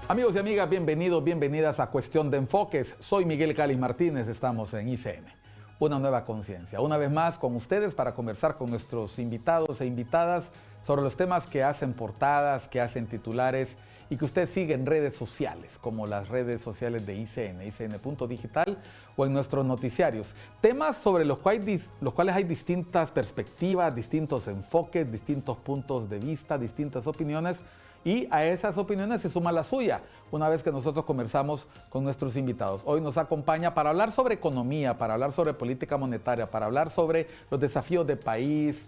Amigos y amigas, bienvenidos, bienvenidas a Cuestión de Enfoques. Soy Miguel Cali Martínez, estamos en ICM. Una nueva conciencia. Una vez más con ustedes para conversar con nuestros invitados e invitadas sobre los temas que hacen portadas, que hacen titulares y que usted sigue en redes sociales, como las redes sociales de ICN, ICN.digital o en nuestros noticiarios. Temas sobre los cuales hay distintas perspectivas, distintos enfoques, distintos puntos de vista, distintas opiniones. Y a esas opiniones se suma la suya, una vez que nosotros conversamos con nuestros invitados. Hoy nos acompaña para hablar sobre economía, para hablar sobre política monetaria, para hablar sobre los desafíos del país.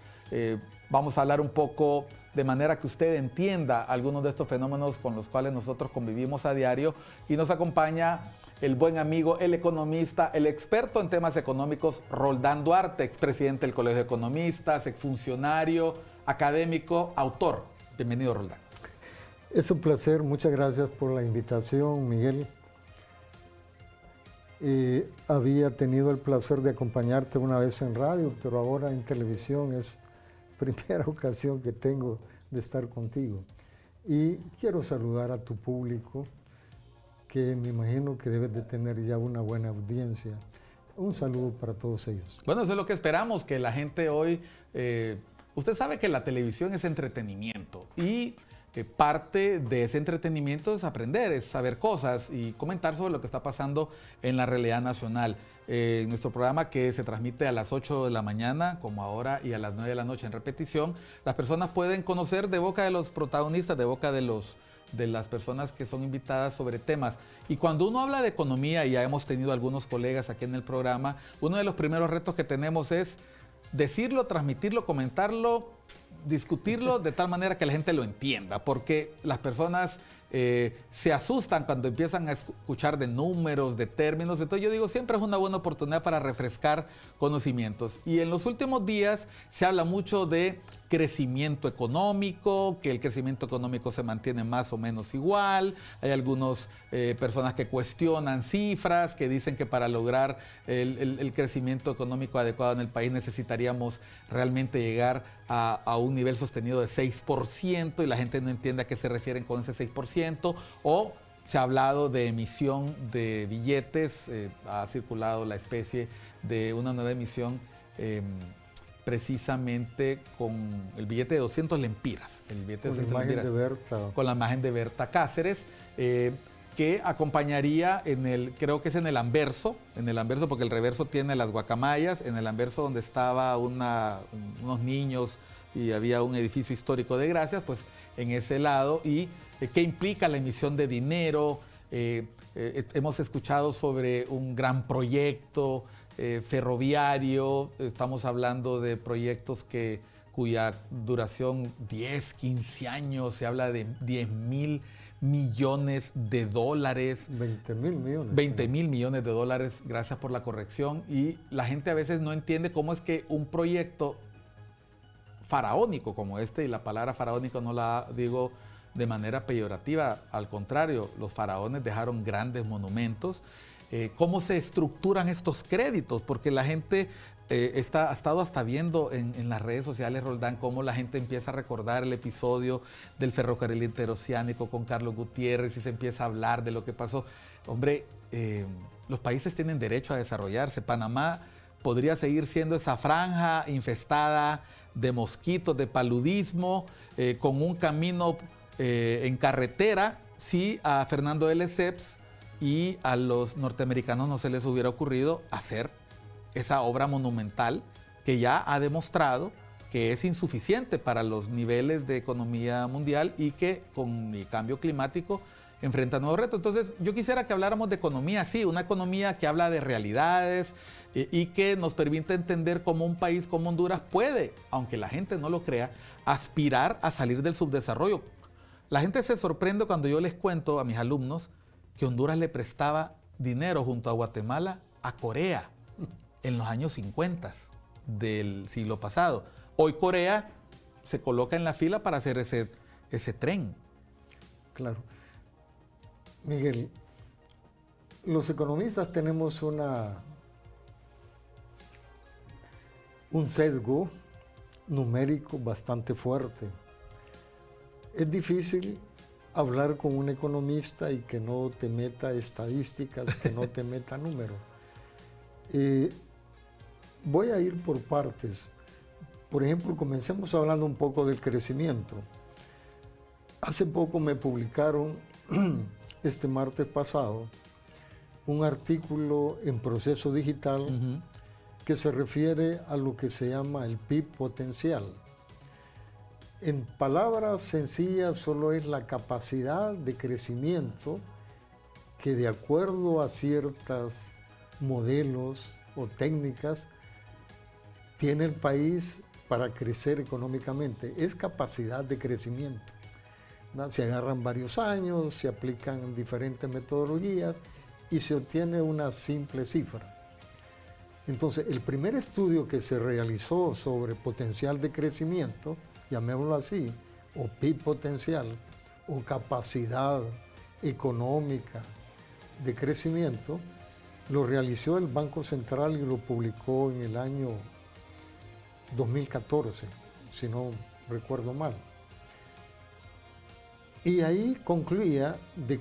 Vamos a hablar un poco de manera que usted entienda algunos de estos fenómenos con los cuales nosotros convivimos a diario. Y nos acompaña el buen amigo, el economista, el experto en temas económicos, Roldán Duarte, expresidente del Colegio de Economistas, exfuncionario, académico, autor. Bienvenido, Roldán. Es un placer, muchas gracias por la invitación, Miguel. Había tenido el placer de acompañarte una vez en radio, pero ahora en televisión es primera ocasión que tengo de estar contigo. Y quiero saludar a tu público, que me imagino que debes de tener ya una buena audiencia. Un saludo para todos ellos. Bueno, eso es lo que esperamos, que la gente hoy... usted sabe que la televisión es entretenimiento y... parte de ese entretenimiento es aprender, es saber cosas y comentar sobre lo que está pasando en la realidad nacional. Nuestro programa, que se transmite a las 8 de la mañana, como ahora, y a las 9 de la noche en repetición, las personas pueden conocer de boca de los protagonistas, de boca de las personas que son invitadas sobre temas. Y cuando uno habla de economía, y ya hemos tenido algunos colegas aquí en el programa, uno de los primeros retos que tenemos es decirlo, transmitirlo, comentarlo, discutirlo de tal manera que la gente lo entienda, porque las personas se asustan cuando empiezan a escuchar de números, de términos. Entonces yo digo, siempre es una buena oportunidad para refrescar conocimientos. Y en los últimos días se habla mucho de crecimiento económico, que el crecimiento económico se mantiene más o menos igual. Hay algunas personas que cuestionan cifras, que dicen que para lograr el crecimiento económico adecuado en el país necesitaríamos realmente llegar a un nivel sostenido de 6%, y la gente no entiende a qué se refieren con ese 6%, o se ha hablado de emisión de billetes, ha circulado la especie de una nueva emisión precisamente con el billete de 200 lempiras. El billete de 200 lempiras, de Berta. Con la imagen de Berta Cáceres, que acompañaría creo que es en el anverso, porque el reverso tiene las guacamayas, en el anverso donde estaba unos niños y había un edificio histórico de Gracias, pues en ese lado. Y qué implica la emisión de dinero. Hemos escuchado sobre un gran proyecto ferroviario. Estamos hablando de proyectos cuya duración 10, 15 años, se habla de 10.000 millones de dólares. 20.000 millones. 20.000 millones de dólares, gracias por la corrección. Y la gente a veces no entiende cómo es que un proyecto faraónico como este, y la palabra faraónico no la digo de manera peyorativa, al contrario, los faraones dejaron grandes monumentos. ¿Cómo se estructuran estos créditos? Porque la gente ha estado hasta viendo en las redes sociales, Roldán, cómo la gente empieza a recordar el episodio del ferrocarril interoceánico con Carlos Gutiérrez, y se empieza a hablar de lo que pasó. Hombre, los países tienen derecho a desarrollarse. Panamá podría seguir siendo esa franja infestada de mosquitos, de paludismo, con un camino en carretera, si a Fernando Lesseps y a los norteamericanos no se les hubiera ocurrido hacer esa obra monumental que ya ha demostrado que es insuficiente para los niveles de economía mundial y que con el cambio climático enfrenta nuevos retos. Entonces yo quisiera que habláramos de economía, sí, una economía que habla de realidades y que nos permite entender cómo un país como Honduras puede, aunque la gente no lo crea, aspirar a salir del subdesarrollo. La gente se sorprende cuando yo les cuento a mis alumnos que Honduras le prestaba dinero junto a Guatemala a Corea en los años 50 del siglo pasado. Hoy Corea se coloca en la fila para hacer ese tren. Claro. Miguel, los economistas tenemos un sesgo numérico bastante fuerte. Es difícil hablar con un economista y que no te meta estadísticas, que no te meta números. Voy a ir por partes. Por ejemplo, comencemos hablando un poco del crecimiento. Hace poco me publicaron, este martes pasado, un artículo en Proceso Digital que se refiere a lo que se llama el PIB potencial. En palabras sencillas, solo es la capacidad de crecimiento que, de acuerdo a ciertos modelos o técnicas, tiene el país para crecer económicamente. Es capacidad de crecimiento, ¿no? Se agarran varios años, se aplican diferentes metodologías y se obtiene una simple cifra. Entonces, el primer estudio que se realizó sobre potencial de crecimiento, llamémoslo así, o PIB potencial, o capacidad económica de crecimiento, lo realizó el Banco Central y lo publicó en el año 2014, si no recuerdo mal. Y ahí concluía de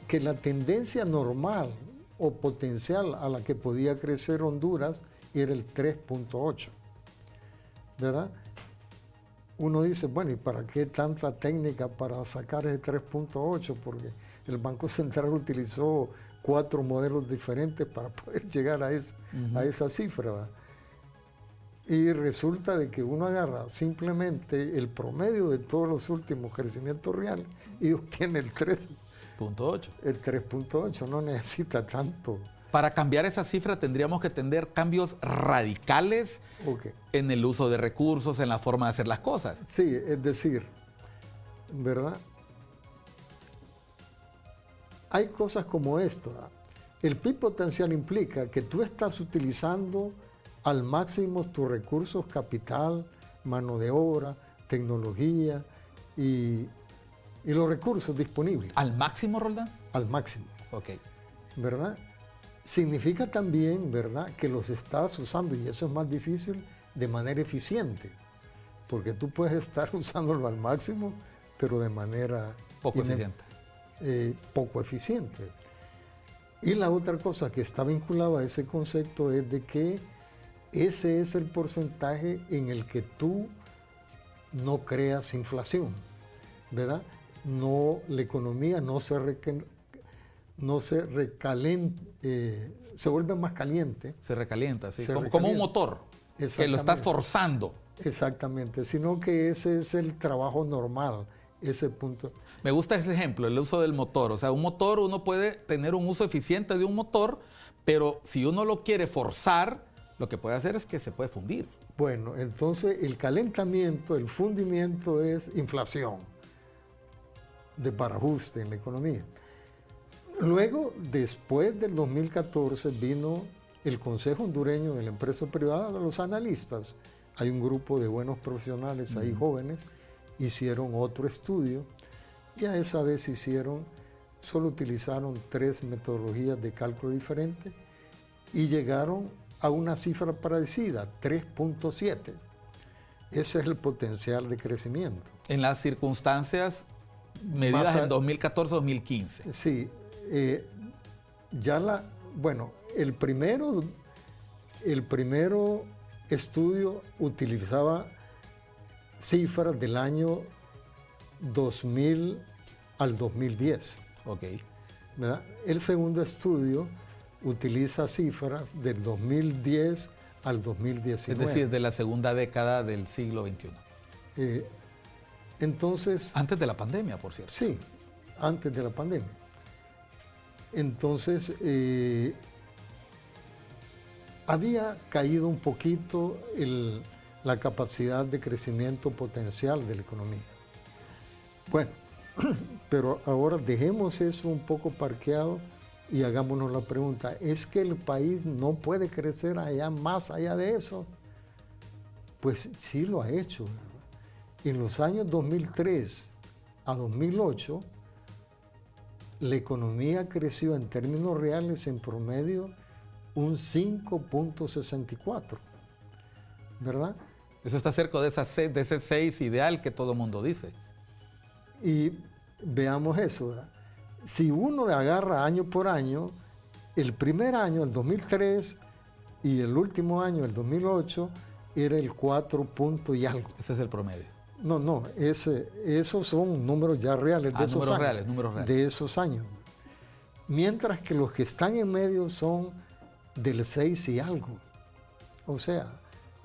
que la tendencia normal o potencial a la que podía crecer Honduras era el 3.8, ¿verdad? Uno dice, bueno, ¿y para qué tanta técnica para sacar ese 3.8? Porque el Banco Central utilizó 4 modelos diferentes para poder llegar a esa cifra, ¿verdad? Y resulta de que uno agarra simplemente el promedio de todos los últimos crecimientos reales y obtiene el 3.8. El 3.8 no necesita tanto. Para cambiar esa cifra tendríamos que tener cambios radicales en el uso de recursos, en la forma de hacer las cosas. Sí, es decir, ¿verdad? Hay cosas como esto. El PIB potencial implica que tú estás utilizando al máximo tus recursos, capital, mano de obra, tecnología y los recursos disponibles. ¿Al máximo, Roldán? Al máximo. Ok. ¿Verdad? Significa también, ¿verdad?, que los estás usando, y eso es más difícil, de manera eficiente. Porque tú puedes estar usándolo al máximo, pero de manera poco eficiente. Poco eficiente. Y la otra cosa que está vinculada a ese concepto es de que ese es el porcentaje en el que tú no creas inflación, ¿verdad? No, la economía no se recalienta, se vuelve más caliente. Se recalienta, sí. Como un motor, que lo estás forzando. Exactamente, sino que ese es el trabajo normal, ese punto. Me gusta ese ejemplo, el uso del motor. O sea, un motor, uno puede tener un uso eficiente de un motor, pero si uno lo quiere forzar, lo que puede hacer es que se puede fundir. Bueno, entonces el calentamiento, el fundimiento es inflación, desbarajuste en la economía. Luego, después del 2014, vino el Consejo Hondureño de la Empresa Privada de los Analistas. Hay un grupo de buenos profesionales ahí, jóvenes, hicieron otro estudio y a esa vez solo utilizaron 3 metodologías de cálculo diferentes y llegaron a una cifra parecida, 3.7. Ese es el potencial de crecimiento. En las circunstancias medidas en 2014-2015. Sí. Bueno, el primero estudio utilizaba cifras del año 2000 al 2010. Ok. ¿Verdad? El segundo estudio utiliza cifras del 2010 al 2019. Es decir, de la segunda década del siglo XXI. Entonces... Antes de la pandemia, por cierto. Sí, antes de la pandemia. Entonces, había caído un poquito la capacidad de crecimiento potencial de la economía. Bueno, pero ahora dejemos eso un poco parqueado y hagámonos la pregunta, ¿es que el país no puede crecer más allá de eso? Pues sí lo ha hecho, ¿verdad? En los años 2003 a 2008, la economía creció en términos reales en promedio un 5.64, ¿verdad? Eso está cerca de ese 6 ideal que todo el mundo dice. Y veamos eso, ¿verdad? Si uno agarra año por año, el primer año, el 2003, y el último año, el 2008, era el 4 punto y algo. Ese es el promedio. No, esos son números ya reales de esos años. Números reales. De esos años. Mientras que los que están en medio son del 6 y algo. O sea,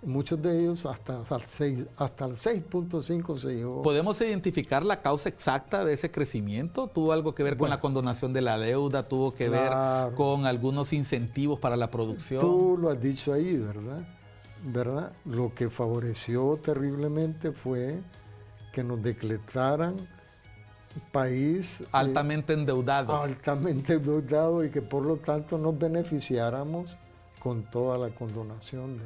muchos de ellos hasta el 6.5 se llegó. ¿Podemos identificar la causa exacta de ese crecimiento? ¿Tuvo algo que ver con la condonación de la deuda? ¿Tuvo que ver con algunos incentivos para la producción? Tú lo has dicho ahí, ¿verdad? Lo que favoreció terriblemente fue que nos decretaran país altamente endeudado. Altamente endeudado, y que por lo tanto nos beneficiáramos con toda la condonación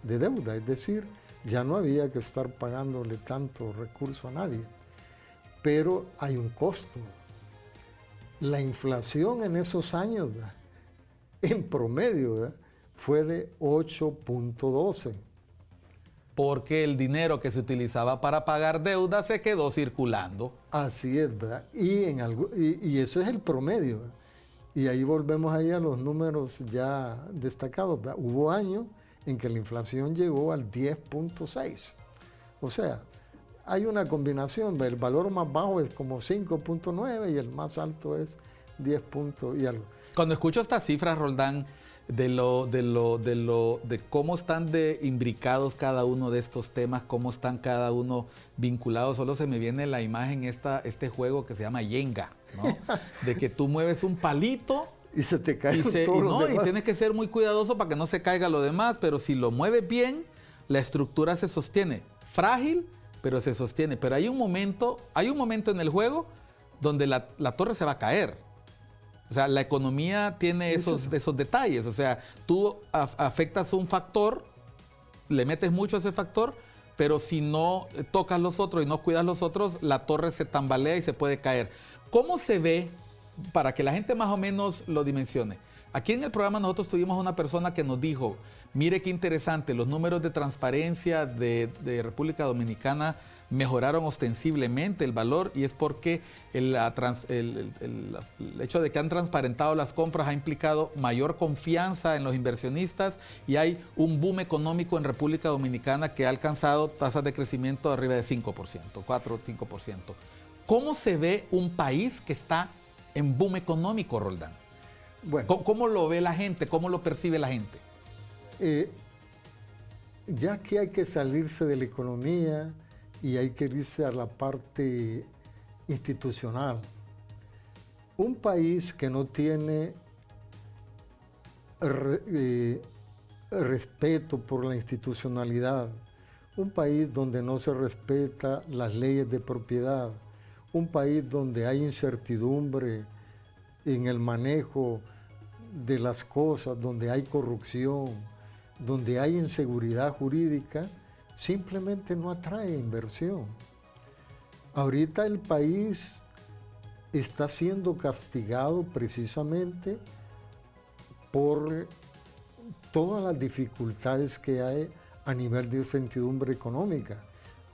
de deuda. Es decir, ya no había que estar pagándole tanto recurso a nadie. Pero hay un costo. La inflación en esos años, ¿verdad?, en promedio, ¿verdad?, fue de 8.12. Porque el dinero que se utilizaba para pagar deuda se quedó circulando. Así es, ¿verdad? Y eso es el promedio, ¿verdad? Y ahí volvemos ahí a los números ya destacados, ¿verdad? Hubo años en que la inflación llegó al 10.6. O sea, hay una combinación, ¿verdad? El valor más bajo es como 5.9 y el más alto es 10 y algo. Cuando escucho estas cifras, Roldán, de cómo están imbricados cada uno de estos temas, cómo están cada uno vinculados, solo se me viene la imagen este juego que se llama Jenga, ¿no? De que tú mueves un palito y se te cae todo. Y tienes que ser muy cuidadoso para que no se caiga lo demás, pero si lo mueves bien, la estructura se sostiene. Frágil, pero se sostiene. Pero hay un momento en el juego donde la torre se va a caer. O sea, la economía tiene esos detalles. O sea, tú afectas un factor, le metes mucho a ese factor, pero si no tocas los otros y no cuidas los otros, la torre se tambalea y se puede caer. ¿Cómo se ve, para que la gente más o menos lo dimensione? Aquí en el programa nosotros tuvimos una persona que nos dijo, mire qué interesante, los números de transparencia de República Dominicana mejoraron ostensiblemente el valor, y es porque el hecho de que han transparentado las compras ha implicado mayor confianza en los inversionistas, y hay un boom económico en República Dominicana que ha alcanzado tasas de crecimiento de arriba de 5%, 4 o 5%. ¿Cómo se ve un país que está en boom económico, Roldán? Bueno, ¿Cómo lo ve la gente? ¿Cómo lo percibe la gente? Ya que hay que salirse de la economía y hay que irse a la parte institucional. Un país que no tiene respeto por la institucionalidad, un país donde no se respeta las leyes de propiedad, un país donde hay incertidumbre en el manejo de las cosas, donde hay corrupción, donde hay inseguridad jurídica, simplemente no atrae inversión. Ahorita el país está siendo castigado precisamente por todas las dificultades que hay a nivel de incertidumbre económica.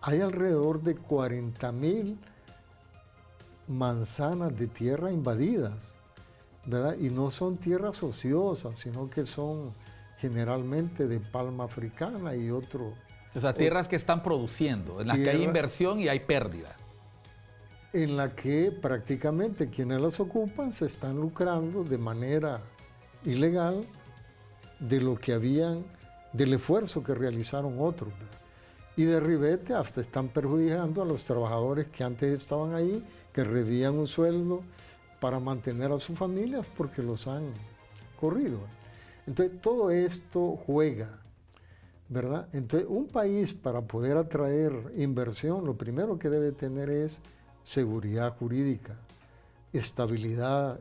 Hay alrededor de 40.000 manzanas de tierra invadidas, ¿verdad? Y no son tierras ociosas, sino que son generalmente de palma africana y otro. O sea, tierras que están produciendo, en las que hay inversión y hay pérdida. En la que prácticamente quienes las ocupan se están lucrando de manera ilegal de lo que del esfuerzo que realizaron otros, ¿verdad? Y de ribete hasta están perjudicando a los trabajadores que antes estaban ahí, que recibían un sueldo para mantener a sus familias porque los han corrido. Entonces todo esto juega, ¿verdad? Entonces un país, para poder atraer inversión, lo primero que debe tener es seguridad jurídica, estabilidad,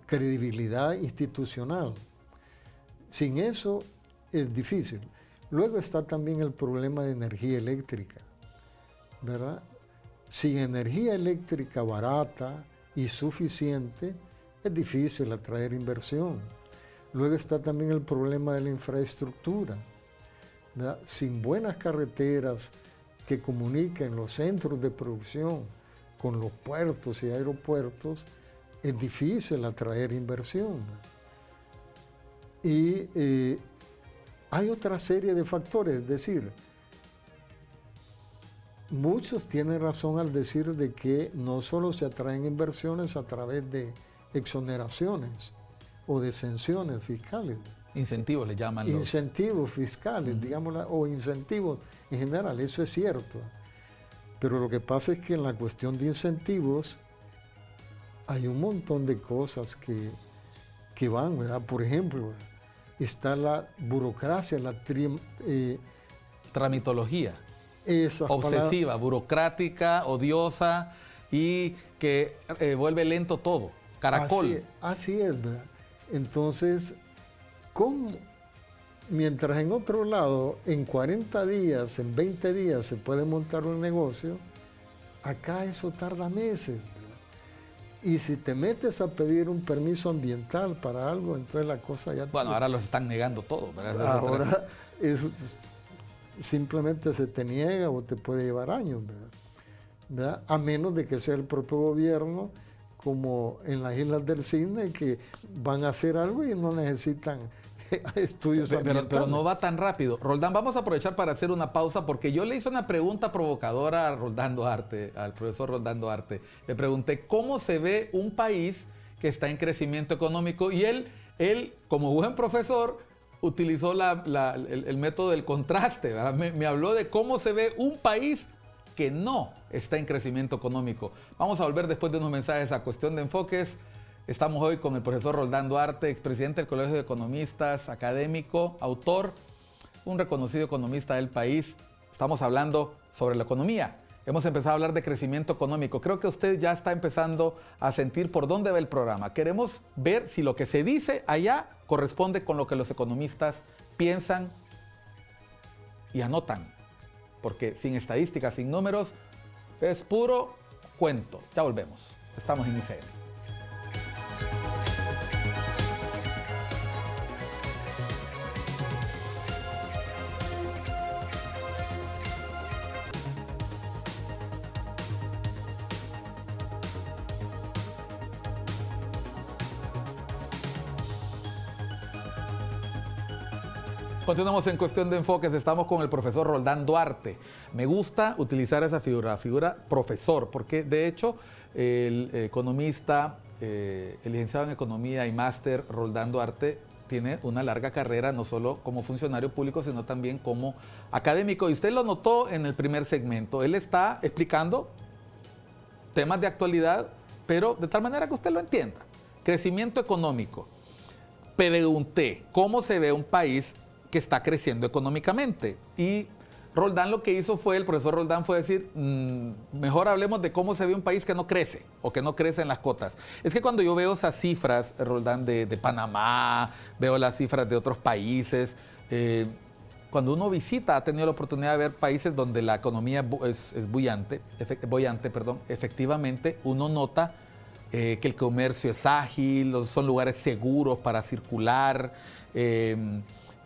credibilidad institucional. Sin eso es difícil. Luego está también el problema de energía eléctrica, ¿verdad? Sin energía eléctrica barata y suficiente, es difícil atraer inversión. Luego está también el problema de la infraestructura, ¿verdad? Sin buenas carreteras que comuniquen los centros de producción con los puertos y aeropuertos, es difícil atraer inversión. Y hay otra serie de factores, es decir, muchos tienen razón al decir de que no solo se atraen inversiones a través de exoneraciones o de exenciones fiscales. Incentivos le llaman los... Incentivos fiscales, digámoslo, o incentivos en general, eso es cierto. Pero lo que pasa es que en la cuestión de incentivos hay un montón de cosas que van, ¿verdad? Por ejemplo, está la burocracia, tramitología. Obsesiva, burocrática, odiosa y que vuelve lento todo. Caracol. Así es, ¿verdad? Entonces, mientras en otro lado, en 40 días, en 20 días se puede montar un negocio, acá eso tarda meses, ¿verdad? Y si te metes a pedir un permiso ambiental para algo, entonces la cosa ya... Bueno, ahora los están negando todo, ¿verdad? Ahora simplemente se te niega o te puede llevar años, ¿verdad? A menos de que sea el propio gobierno, como en las Islas del Cisne, que van a hacer algo y no necesitan estudios ambientales. Pero no va tan rápido. Roldán, vamos a aprovechar para hacer una pausa porque yo le hice una pregunta provocadora a Roldán Duarte, al profesor Roldán Duarte. Le pregunté cómo se ve un país que está en crecimiento económico y él como buen profesor, utilizó el método del contraste, ¿verdad? Me habló de cómo se ve un país que no está en crecimiento económico. Vamos a volver después de unos mensajes a Cuestión de Enfoques. Estamos hoy con el profesor Roldán Duarte, expresidente del Colegio de Economistas, académico, autor, un reconocido economista del país. Estamos hablando sobre la economía. Hemos empezado a hablar de crecimiento económico. Creo que usted ya está empezando a sentir por dónde va el programa. Queremos ver si lo que se dice allá corresponde con lo que los economistas piensan y anotan. Porque sin estadísticas, sin números, es puro cuento. Ya volvemos. Estamos en ICN. Continuamos en Cuestión de Enfoques, estamos con el profesor Roldán Duarte. Me gusta utilizar esa figura profesor, porque de hecho el economista, el licenciado en Economía y máster Roldán Duarte tiene una larga carrera, no solo como funcionario público, sino también como académico. Y usted lo notó en el primer segmento, él está explicando temas de actualidad, pero de tal manera que usted lo entienda. Crecimiento económico. Pregunté, ¿cómo se ve un país que está creciendo económicamente? Y Roldán lo que hizo fue, el profesor Roldán fue decir, mejor hablemos de cómo se ve un país que no crece o que no crece en las cotas. Es que cuando yo veo esas cifras, Roldán, de Panamá, veo las cifras de otros países, cuando uno visita, ha tenido la oportunidad de ver países donde la economía es boyante, efectivamente uno nota que el comercio es ágil, son lugares seguros para circular,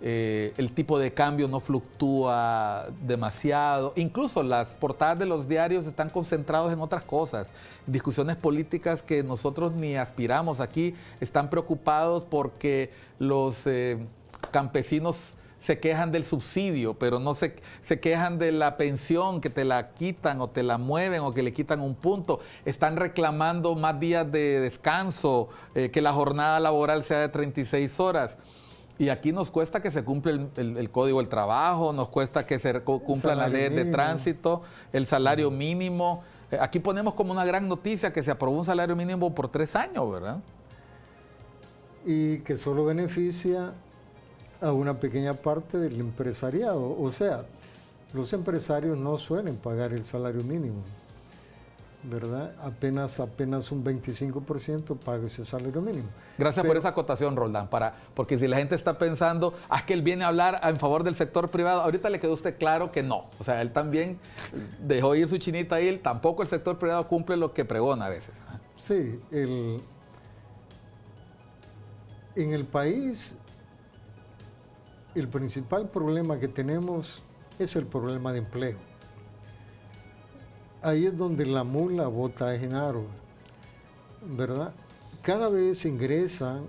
el tipo de cambio no fluctúa demasiado. Incluso las portadas de los diarios están concentrados en otras cosas. Discusiones políticas que nosotros ni aspiramos aquí, están preocupados porque los campesinos se quejan del subsidio, pero no se quejan de la pensión, que te la quitan o te la mueven o que le quitan un punto. Están reclamando más días de descanso, que la jornada laboral sea de 36 horas. Y aquí nos cuesta que se cumpla el Código del Trabajo, nos cuesta que se cumplan las leyes de tránsito, el salario mínimo. Aquí ponemos como una gran noticia que se aprobó un salario mínimo por 3 años, ¿verdad? Y que solo beneficia a una pequeña parte del empresariado. O sea, los empresarios no suelen pagar el salario mínimo, ¿verdad? Apenas un 25% paga ese salario mínimo. Gracias por esa acotación, Roldán, porque si la gente está pensando, que él viene a hablar en favor del sector privado, ahorita le quedó a usted claro que no. O sea, él también dejó ir su chinita ahí, tampoco el sector privado cumple lo que pregona a veces. Sí, en el país, el principal problema que tenemos es el problema de empleo. ahí es donde la mula bota a Genaro, ¿verdad? Cada vez ingresan,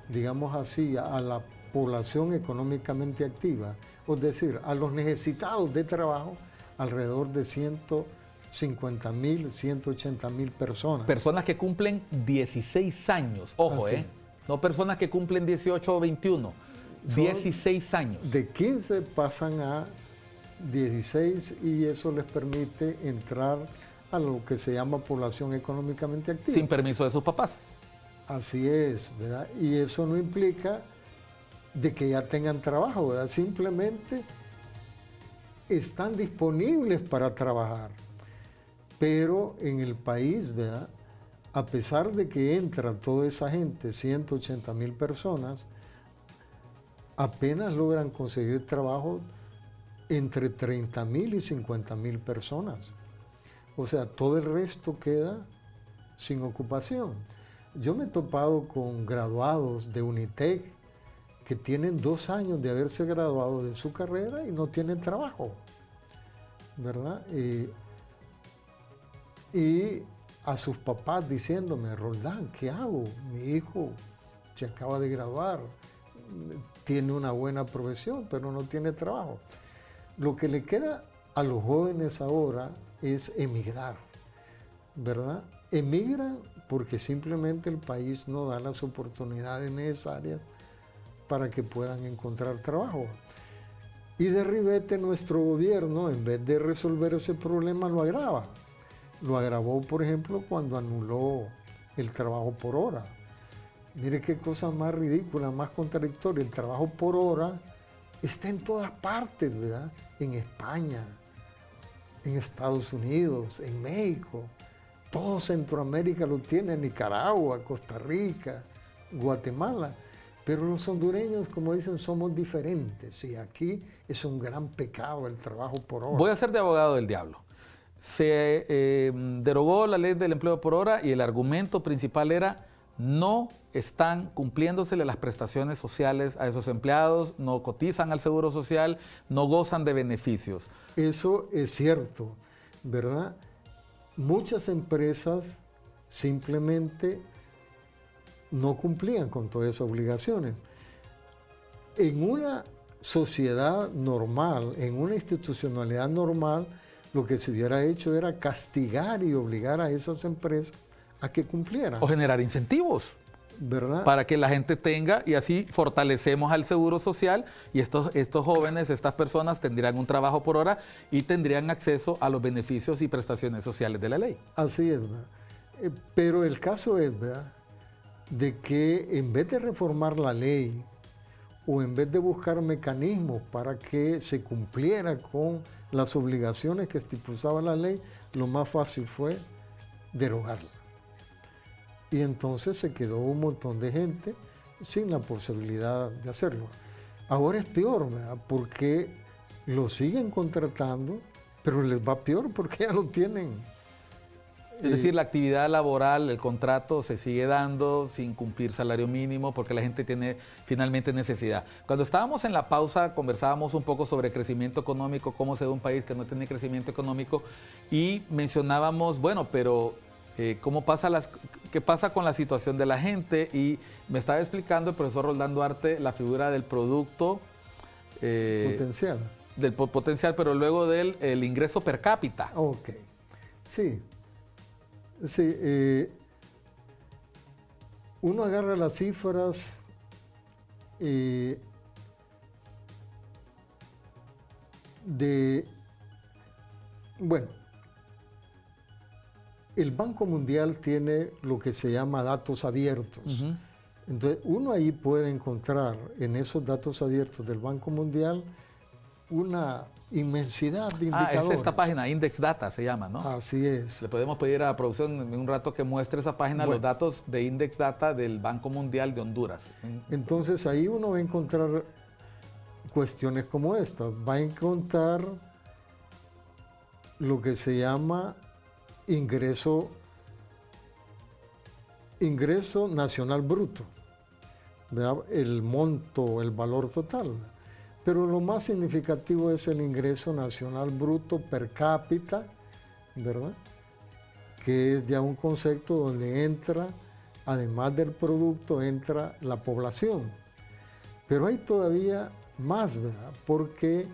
digamos así, a la población económicamente activa, es decir, a los necesitados de trabajo, alrededor de 150.000, 180.000 personas. Personas que cumplen 16 años, ojo, Así. no personas que cumplen 18 o 21, Son 16 años. De 15 pasan a 16 y eso les permite entrar a lo que se llama población económicamente activa. Sin permiso de sus papás. Así es, ¿verdad? Y eso no implica de que ya tengan trabajo, ¿verdad? Simplemente están disponibles para trabajar. Pero en el país, ¿verdad? A pesar de que entra toda esa gente, 180.000 personas, apenas logran conseguir trabajo entre 30.000 y 50.000 personas. O sea, todo el resto queda sin ocupación. Yo me he topado con graduados de Unitec que tienen 2 años de haberse graduado de su carrera y no tienen trabajo, ¿verdad? Y a sus papás diciéndome, Roldán, ¿qué hago? Mi hijo se acaba de graduar, tiene una buena profesión, pero no tiene trabajo. Lo que le queda a los jóvenes ahora es emigrar, ¿verdad? Emigran porque simplemente el país no da las oportunidades necesarias para que puedan encontrar trabajo. Y de ribete nuestro gobierno, en vez de resolver ese problema, lo agrava. Lo agravó, por ejemplo, cuando anuló el trabajo por hora. Mire qué cosa más ridícula, más contradictoria. El trabajo por hora está en todas partes, ¿verdad? En España, en Estados Unidos, en México. Todo Centroamérica lo tiene, Nicaragua, Costa Rica, Guatemala. Pero los hondureños, como dicen, somos diferentes. Y aquí es un gran pecado el trabajo por hora. Voy a ser de abogado del diablo. Se derogó la ley del empleo por hora y el argumento principal era no están cumpliéndosele las prestaciones sociales a esos empleados, no cotizan al seguro social, no gozan de beneficios. Eso es cierto, ¿verdad? Muchas empresas simplemente no cumplían con todas esas obligaciones. En una sociedad normal, en una institucionalidad normal, lo que se hubiera hecho era castigar y obligar a esas empresas a que cumplieran. O generar incentivos, ¿verdad? para que la gente tenga, y así fortalecemos al seguro social y estos jóvenes, estas personas tendrían un trabajo por hora y tendrían acceso a los beneficios y prestaciones sociales de la ley. Así es, ¿verdad? Pero el caso es, ¿verdad?, de que en vez de reformar la ley o en vez de buscar mecanismos para que se cumpliera con las obligaciones que estipulaba la ley, lo más fácil fue derogarla. Y entonces se quedó un montón de gente sin la posibilidad de hacerlo. Ahora es peor, ¿verdad?, porque lo siguen contratando, pero les va peor porque ya no tienen. Es decir, la actividad laboral, el contrato se sigue dando sin cumplir salario mínimo porque la gente tiene finalmente necesidad. Cuando estábamos en la pausa conversábamos un poco sobre crecimiento económico, cómo se ve un país que no tiene crecimiento económico y mencionábamos, bueno, pero ¿qué pasa con la situación de la gente? Y me estaba explicando el profesor Roldán Duarte la figura del producto Potencial. Del potencial, pero luego del el ingreso per cápita. Ok, sí. Sí, uno agarra las cifras bueno, el Banco Mundial tiene lo que se llama datos abiertos. Uh-huh. Entonces, uno ahí puede encontrar en esos datos abiertos del Banco Mundial una inmensidad de indicadores. Es esta página, Index Data se llama, ¿no? Así es. Le podemos pedir a la producción en un rato que muestre esa página, los datos de Index Data del Banco Mundial de Honduras. Entonces ahí uno va a encontrar cuestiones como esta. Va a encontrar lo que se llama ingreso nacional bruto, ¿verdad?, el monto, el valor total. Pero lo más significativo es el ingreso nacional bruto per cápita ¿verdad? Que es ya un concepto donde entra, además del producto, entra la población. Pero hay todavía más, ¿verdad? Porque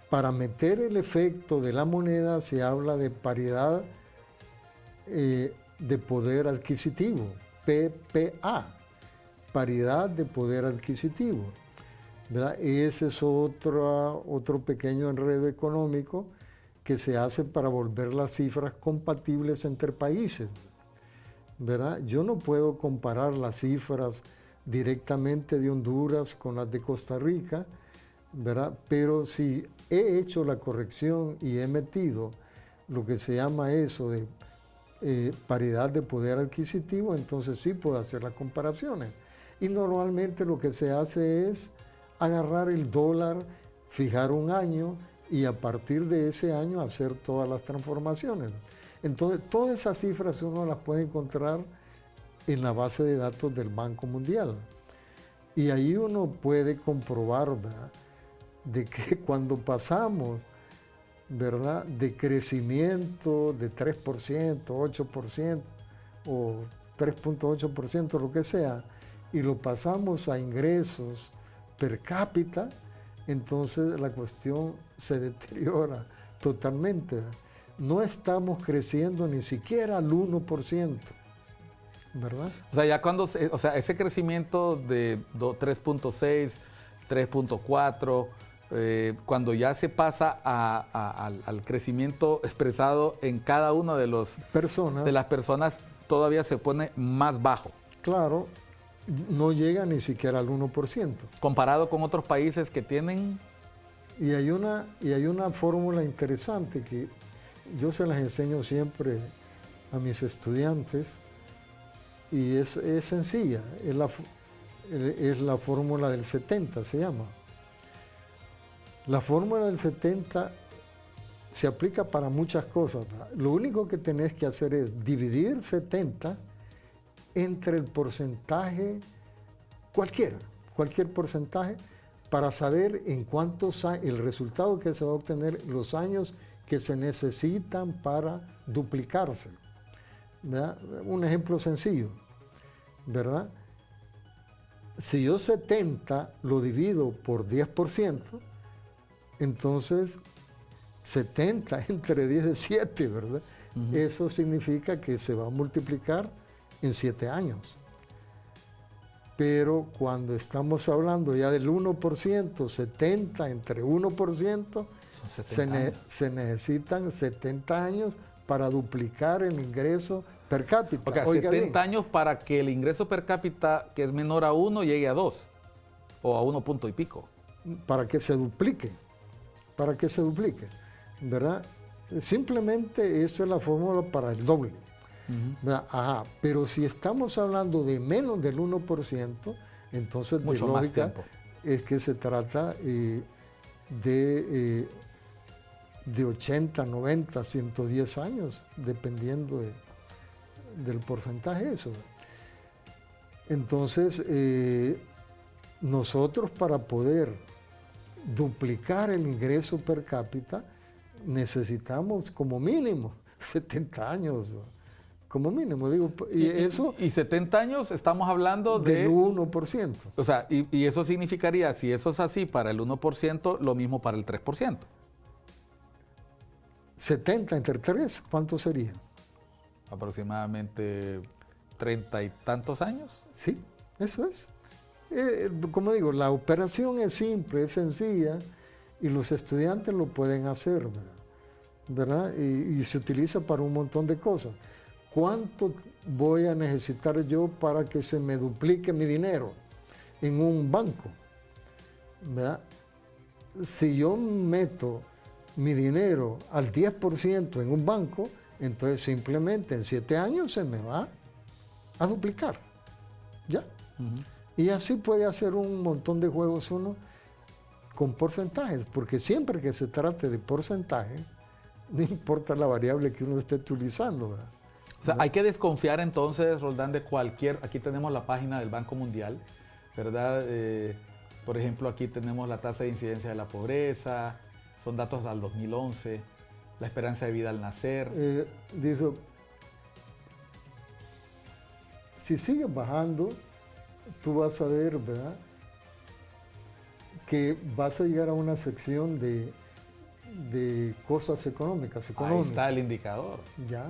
para meter el efecto de la moneda se habla de paridad de poder adquisitivo, PPA, paridad de poder adquisitivo, ¿verdad? Ese es otro pequeño enredo económico que se hace para volver las cifras compatibles entre países, ¿verdad? Yo no puedo comparar las cifras directamente de Honduras con las de Costa Rica, ¿verdad? Pero si he hecho la corrección y he metido lo que se llama eso de paridad de poder adquisitivo, entonces sí puedo hacer las comparaciones. Y normalmente lo que se hace es agarrar el dólar, fijar un año y a partir de ese año hacer todas las transformaciones. Entonces, todas esas cifras uno las puede encontrar en la base de datos del Banco Mundial. Y ahí uno puede comprobar, ¿verdad?, de que cuando pasamos, ¿verdad?, de crecimiento de 3%, 8% o 3.8%, lo que sea, y lo pasamos a ingresos per cápita, entonces la cuestión se deteriora totalmente. No estamos creciendo ni siquiera al 1%, ¿verdad? O sea, ya cuando, ese crecimiento de 3.6, 3.4, cuando ya se pasa al crecimiento expresado en cada una de las personas, todavía se pone más bajo. Claro, no llega ni siquiera al 1%. Comparado con otros países que tienen... Y hay una fórmula interesante que yo se las enseño siempre a mis estudiantes y es sencilla, es la fórmula del 70, se llama. La fórmula del 70 se aplica para muchas cosas, ¿verdad? Lo único que tenés que hacer es dividir 70 entre el porcentaje, cualquier porcentaje, para saber en cuántos años, el resultado que se va a obtener, los años que se necesitan para duplicarse, ¿verdad? Un ejemplo sencillo, ¿verdad? Si yo 70 lo divido por 10%, entonces 70 entre 10 es 7, ¿verdad? Uh-huh. Eso significa que se va a multiplicar en 7 años. Pero cuando estamos hablando ya del 1%, 70 entre 1%, se necesitan 70 años para duplicar el ingreso per cápita. Okay, Oiga 70 bien, años para que el ingreso per cápita, que es menor a 1, llegue a 2 o a 1 punto y pico. Para que se duplique, ¿verdad? Simplemente esa es la fórmula para el doble. Uh-huh. Ajá, pero si estamos hablando de menos del 1%, entonces mucho de lógica más tiempo. Es que se trata de 80, 90, 110 años, dependiendo del porcentaje eso. Entonces, nosotros para poder duplicar el ingreso per cápita necesitamos como mínimo 70 años. Como mínimo, digo, y 70 años estamos hablando del 1%. O sea, y eso significaría, si eso es así para el 1%, lo mismo para el 3%. 70 entre 3, ¿cuánto sería? Aproximadamente 30 y tantos años. Sí, eso es. Como digo, la operación es simple, es sencilla, y los estudiantes lo pueden hacer, ¿verdad? Y se utiliza para un montón de cosas. ¿Cuánto voy a necesitar yo para que se me duplique mi dinero en un banco? ¿Verdad? Si yo meto mi dinero al 10% en un banco, entonces simplemente en 7 años se me va a duplicar. ¿Ya? Uh-huh. Y así puede hacer un montón de juegos uno con porcentajes, porque siempre que se trate de porcentaje, no importa la variable que uno esté utilizando, ¿verdad? O sea, hay que desconfiar entonces, Roldán, de aquí tenemos la página del Banco Mundial, ¿verdad? Por ejemplo, aquí tenemos la tasa de incidencia de la pobreza, Son datos al 2011, la esperanza de vida al nacer. Dice, si sigue bajando, tú vas a ver, ¿verdad?, que vas a llegar a una sección de cosas económicas. Ahí está el indicador. Ya.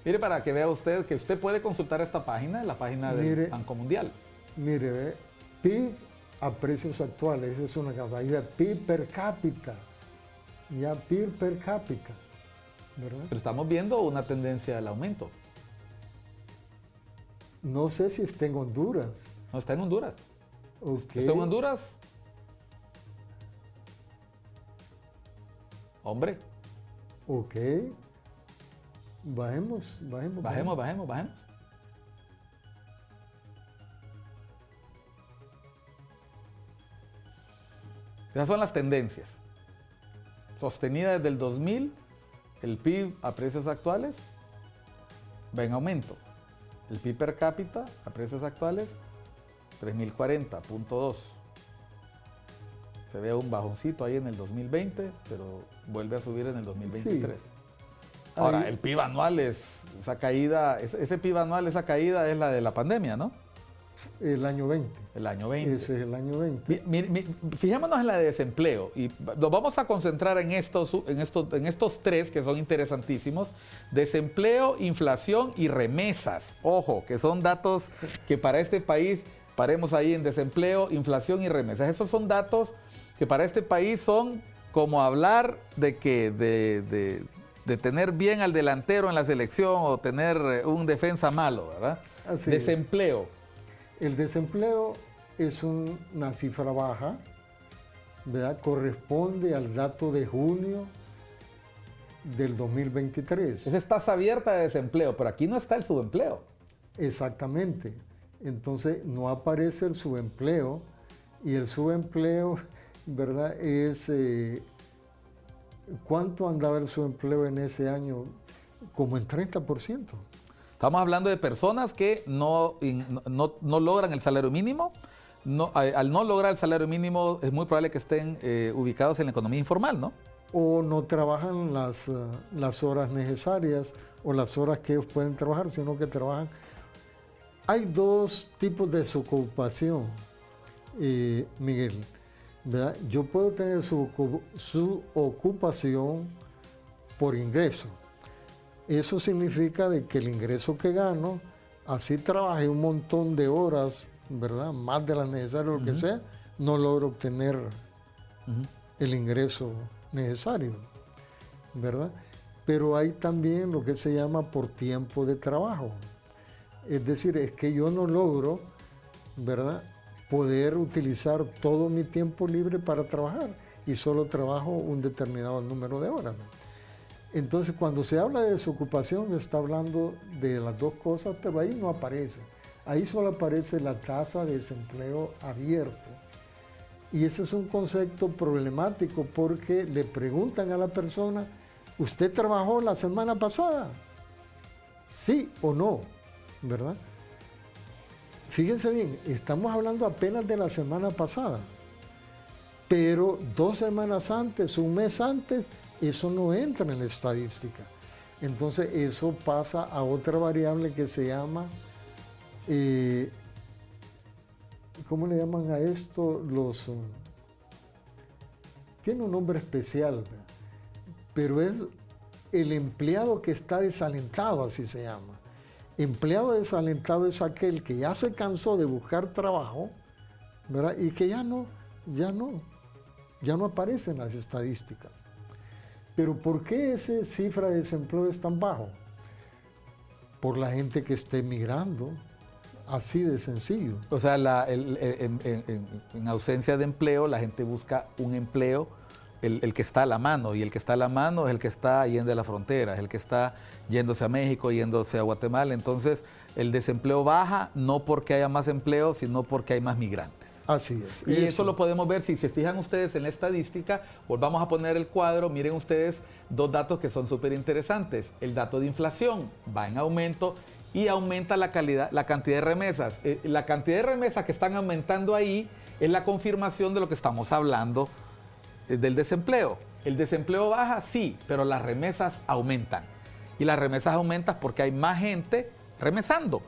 Mire, para que vea usted que usted puede consultar esta página, la página del Banco Mundial. Mire, ve, PIB a precios actuales, esa es una capacidad. PIB per cápita. Ya, PIB per cápita. ¿Verdad? Pero estamos viendo una tendencia al aumento. No sé si está en Honduras. No, está en Honduras. Okay. ¿Está en Honduras? Hombre. Ok. Bajemos. Bajemos. Esas son las tendencias. Sostenida desde el 2000, el PIB a precios actuales va en aumento. El PIB per cápita a precios actuales, 3.040.2. Se ve un bajoncito ahí en el 2020, pero vuelve a subir en el 2023. Sí. Ahora, ahí, el PIB anual esa caída es la de la pandemia, ¿no? El año 20. El año 20. Ese es el año 20. Fijémonos en la de desempleo y nos vamos a concentrar en estos tres que son interesantísimos. Desempleo, inflación y remesas. Ojo, que son datos que para este país, paremos ahí en desempleo, inflación y remesas. Esos son datos que para este país son como hablar de que de tener bien al delantero en la selección o tener un defensa malo, ¿verdad? Así desempleo. El desempleo es una cifra baja, ¿verdad? Corresponde al dato de junio del 2023. Esa es tasa abierta de desempleo, pero aquí no está el subempleo. Exactamente. Entonces no aparece el subempleo y el subempleo, ¿verdad? Es ¿cuánto andaba el subempleo en ese año? Como en 30%. Estamos hablando de personas que no logran el salario mínimo. Al no lograr el salario mínimo es muy probable que estén ubicados en la economía informal, ¿no? O no trabajan las horas necesarias o las horas que ellos pueden trabajar, sino que trabajan. Hay dos tipos de desocupación, Miguel, ¿verdad? Yo puedo tener su ocupación por ingreso. Eso significa de que el ingreso que gano, así trabaje un montón de horas, ¿verdad? Más de las necesarias, lo que sea, no logro obtener el ingreso necesario, ¿verdad? Pero hay también lo que se llama por tiempo de trabajo. Es decir, es que yo no logro, ¿verdad?, poder utilizar todo mi tiempo libre para trabajar y solo trabajo un determinado número de horas, ¿no? Entonces, cuando se habla de desocupación, está hablando de las dos cosas, pero ahí no aparece. Ahí solo aparece la tasa de desempleo abierto. Y ese es un concepto problemático porque le preguntan a la persona, ¿usted trabajó la semana pasada? ¿Sí o no? ¿Verdad? Fíjense bien, estamos hablando apenas de la semana pasada, pero 2 semanas antes, un mes antes, eso no entra en la estadística. Entonces eso pasa a otra variable que se llama, ¿cómo le llaman a esto? Tiene un nombre especial, ¿verdad? Pero es el empleado que está desalentado, así se llama. Empleado desalentado es aquel que ya se cansó de buscar trabajo, ¿verdad? Y que ya no aparece en las estadísticas. Pero ¿por qué esa cifra de desempleo es tan bajo? Por la gente que está emigrando, así de sencillo. O sea, en ausencia de empleo, la gente busca un empleo, el que está a la mano, y el que está a la mano es el que está yendo a la frontera, es el que está yéndose a México, yéndose a Guatemala. Entonces, el desempleo baja no porque haya más empleo, sino porque hay más migrantes. Así es. Y eso lo podemos ver, si se fijan ustedes en la estadística, volvamos a poner el cuadro, miren ustedes dos datos que son súper interesantes. El dato de inflación va en aumento y aumenta la cantidad de remesas. La cantidad de remesas que están aumentando ahí es la confirmación de lo que estamos hablando del desempleo. El desempleo baja, sí, pero las remesas aumentan. Y las remesas aumentan porque hay más gente remesando.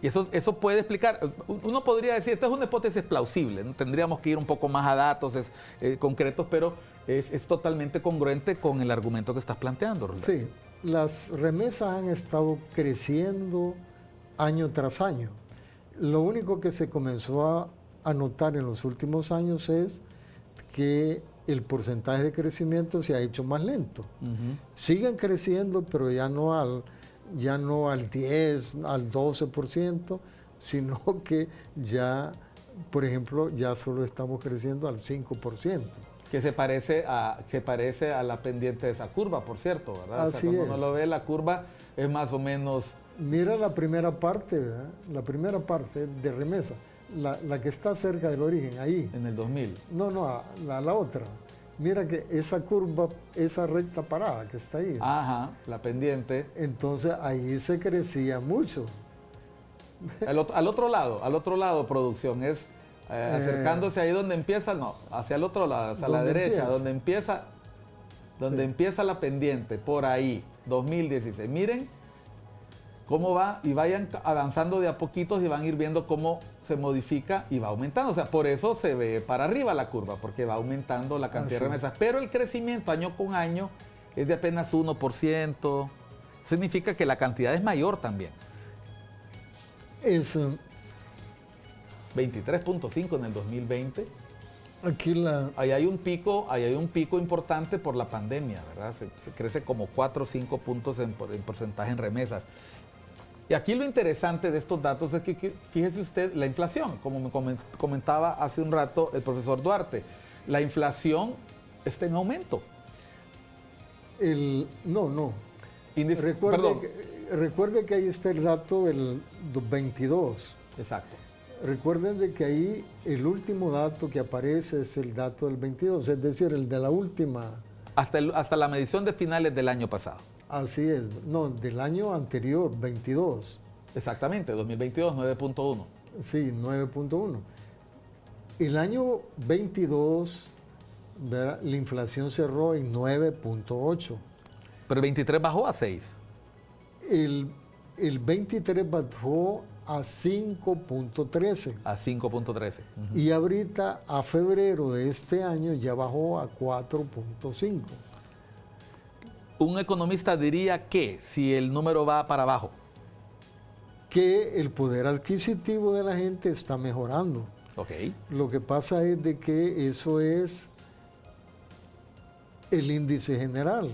Y eso puede explicar, uno podría decir, esta es una hipótesis plausible, ¿no? Tendríamos que ir un poco más a datos concretos, pero es totalmente congruente con el argumento que estás planteando, Roldán. Sí, las remesas han estado creciendo año tras año. Lo único que se comenzó a notar en los últimos años es que el porcentaje de crecimiento se ha hecho más lento. Siguen creciendo, pero ya no al 10, al 12%, sino que ya, por ejemplo, ya solo estamos creciendo al 5%. Que se parece a la pendiente de esa curva, por cierto, ¿verdad? Así cuando es. uno lo ve, la curva es más o menos... Mira la primera parte, ¿verdad? La primera parte de remesa, la que está cerca del origen, ahí. En el 2000. No, la otra. Mira que esa curva, esa recta parada que está ahí. Ajá, la pendiente. Entonces ahí se crecía mucho. Al otro lado, producción, es acercándose ahí donde empieza, no, hacia el otro lado, hacia la derecha, empieza? donde empieza la pendiente, por ahí, 2016. Miren cómo va y vayan avanzando de a poquitos y van a ir viendo cómo se modifica y va aumentando. O sea, por eso se ve para arriba la curva, porque va aumentando la cantidad de remesas. Pero el crecimiento año con año es de apenas 1%. Significa que la cantidad es mayor también. Es 23.5 en el 2020. aquí Ahí hay un pico importante por la pandemia, ¿verdad? Se crece como 4 o 5 puntos en porcentaje en remesas. Y aquí lo interesante de estos datos es que fíjese usted la inflación, como me comentaba hace un rato el profesor Duarte. La inflación está en aumento. No. Perdón. Recuerde que ahí está el dato del 22. Exacto. Recuerden de que ahí el último dato que aparece es el dato del 22, es decir, el de la última. Hasta la medición de finales del año pasado. Así es, no, del año anterior, 22. Exactamente, 2022, 9.1. Sí, 9.1. El año 22, ¿verdad? La inflación cerró en 9.8. Pero el 23 bajó a 6. El 23 bajó a 5.13. A 5.13. Y ahorita, a febrero de este año, ya bajó a 4.5. Un economista diría que si el número va para abajo. Que el poder adquisitivo de la gente está mejorando. Ok. Lo que pasa es de que eso es el índice general.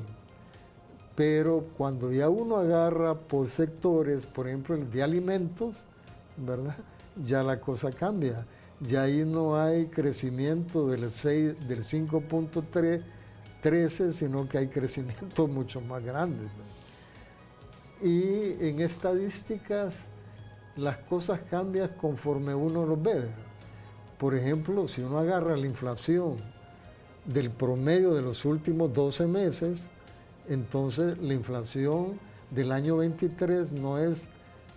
Pero cuando ya uno agarra por sectores, por ejemplo el de alimentos, ¿verdad? Ya la cosa cambia. Ya ahí no hay crecimiento del 5.13, sino que hay crecimientos mucho más grandes, ¿no? Y en estadísticas las cosas cambian conforme uno los ve. Por ejemplo, si uno agarra la inflación del promedio de los últimos 12 meses, entonces la inflación del año 23 no es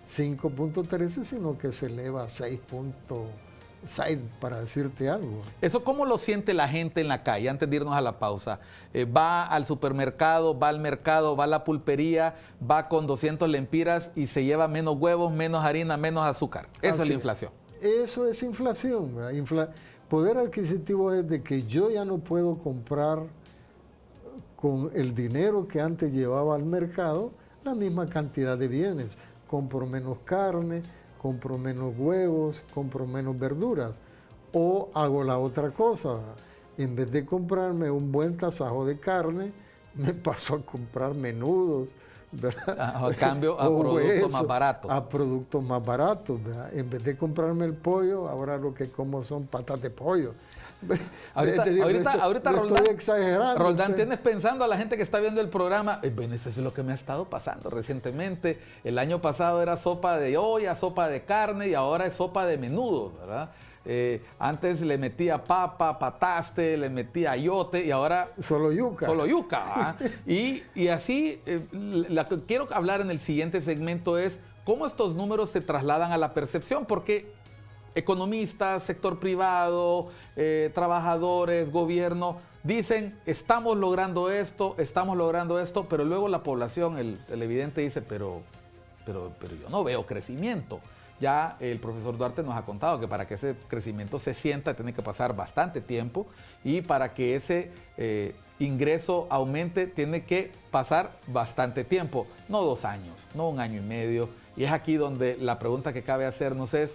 5.13, sino que se eleva a 6.6, para decirte algo. ¿Eso cómo lo siente la gente en la calle? Antes de irnos a la pausa. Va al supermercado, va al mercado, va a la pulpería, va con 200 lempiras y se lleva menos huevos, menos harina, menos azúcar. Esa es la inflación. Eso es inflación, ¿verdad? Poder adquisitivo es de que yo ya no puedo comprar con el dinero que antes llevaba al mercado la misma cantidad de bienes. Compro menos carne, compro menos huevos, compro menos verduras. O hago la otra cosa. En vez de comprarme un buen tasajo de carne, me paso a comprar menudos, ¿verdad? A cambio, a productos más baratos. A productos más baratos, ¿verdad? En vez de comprarme el pollo, ahora lo que como son patas de pollo. Ahorita Roldán, estoy exagerando. Roldán, tienes pensando a la gente que está viendo el programa, bueno, eso es lo que me ha estado pasando recientemente. El año pasado era sopa de olla, sopa de carne y ahora es sopa de menudo, ¿verdad? Antes le metía papa, pataste, le metía ayote y ahora... Solo yuca. Solo yuca. Y así, lo que quiero hablar en el siguiente segmento es cómo estos números se trasladan a la percepción, porque economistas, sector privado, trabajadores, gobierno, dicen, estamos logrando esto, pero luego la población, el televidente dice, pero yo no veo crecimiento. Ya el profesor Duarte nos ha contado que para que ese crecimiento se sienta tiene que pasar bastante tiempo, y para que ese ingreso aumente tiene que pasar bastante tiempo, no 2 años, no 1 año y medio. Y es aquí donde la pregunta que cabe hacernos es,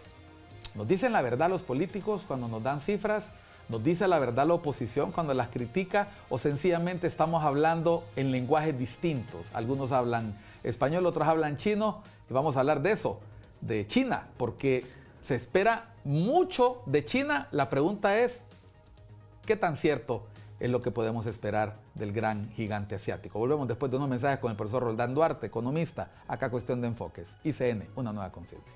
¿nos dicen la verdad los políticos cuando nos dan cifras? ¿Nos dice la verdad la oposición cuando las critica? ¿O sencillamente estamos hablando en lenguajes distintos? Algunos hablan español, otros hablan chino, y vamos a hablar de eso, de China, porque se espera mucho de China. La pregunta es, ¿qué tan cierto es lo que podemos esperar del gran gigante asiático? Volvemos después de unos mensajes con el profesor Roldán Duarte, economista, acá Cuestión de Enfoques, ICN, una nueva conciencia.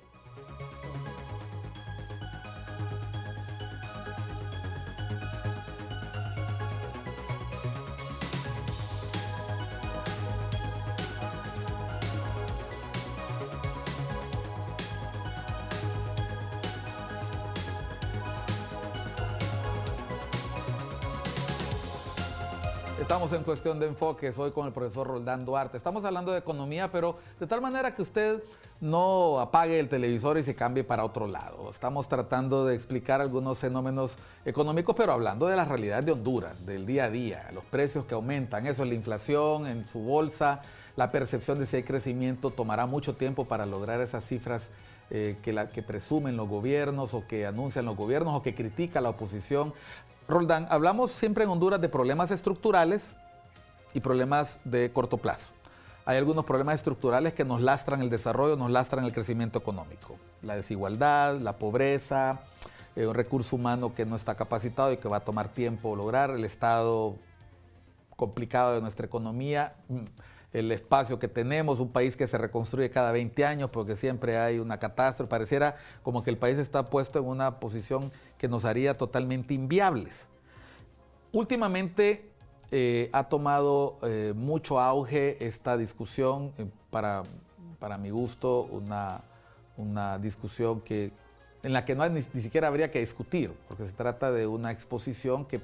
Estamos en Cuestión de Enfoques, hoy con el profesor Roldán Duarte. Estamos hablando de economía, pero de tal manera que usted no apague el televisor y se cambie para otro lado. Estamos tratando de explicar algunos fenómenos económicos, pero hablando de la realidad de Honduras, del día a día, los precios que aumentan, eso es la inflación en su bolsa, la percepción de si hay crecimiento. Tomará mucho tiempo para lograr esas cifras que presumen los gobiernos, o que anuncian los gobiernos, o que critica la oposición. Roldán, hablamos siempre en Honduras de problemas estructurales y problemas de corto plazo. Hay algunos problemas estructurales que nos lastran el desarrollo, nos lastran el crecimiento económico. La desigualdad, la pobreza, un recurso humano que no está capacitado y que va a tomar tiempo lograr, el estado complicado de nuestra economía, el espacio que tenemos, un país que se reconstruye cada 20 años porque siempre hay una catástrofe. Pareciera como que el país está puesto en una posición que nos haría totalmente inviables. Últimamente ha tomado mucho auge esta discusión, para mi gusto, una discusión en la que ni siquiera habría que discutir, porque se trata de una exposición que